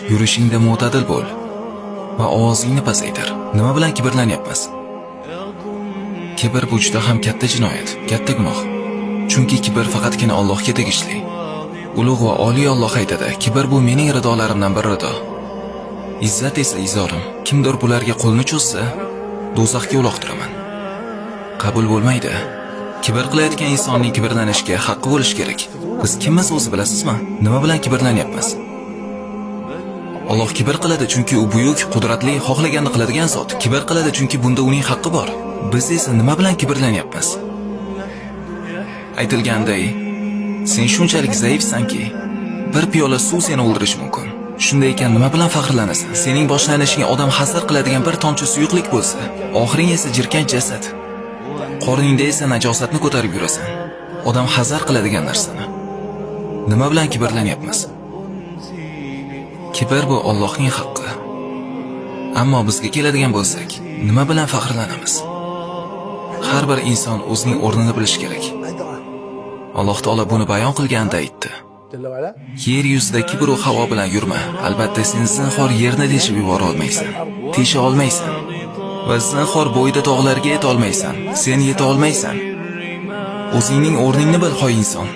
Yurishingda mo'tadil bo'l va ovozingni pasaytir. Nima bilan kibrlanyapmiz? Kibr bu juda ham katta jinoyat, katta gunoh. Chunki kibr faqatgina Allohga tegishli. Ulug' va oliy Alloh aytadi: "Kibr bu mening ridolarimdan bir rido. Izzat esa izorim. Kimdir bularga qo'lni cho'zsa, do'zaxga uloqtiraman." Qabul bo'lmaydi. Kibr qilayotgan insonning kibrlanishga haqqi bo'lishi kerak. Biz kimmiz o'zi bilasizmi? Nima bilan kibrlanyapmiz? Alloh kibr qiladi chunki u buyuk, qudratli, xohlaganini qiladigan zot. Kibr qiladi chunki bunda uning haqqi bor. Biz esa nima bilan kibrlanyapmiz? Aytilganday, sen shunchalik zaifsanki, bir piyola suv seni o'ldirishi mumkin. Shunday ekan nima bilan faxrlanasan? Sening boshlanishingga odam hasar qiladigan bir tomchi suyuqlik bo'lsa, oxiring esa jirkanch jasad. Qorningda esa najosatni ko'tarib yurasan. Odam hazar qiladigan narsani. Nima bilan kibrlanyapmiz? Kibr bu Allohning haqqi. Ammo bizga keladigan bo'lsak, nima bilan faxrlanamiz? Har bir inson o'zining o'rnini bilishi kerak. Alloh taolo buni bayon qilganda aytdi: "Yer yuzida kibr va havo bilan yurma. Albatta sen zinhor yerni teshib yubora olmaysan. Tesha olmaysan. Va zinhor bo'yda tog'larga yeta olmaysan. Sen yeta olmaysan. O'zingning o'rningni bil, hoy inson."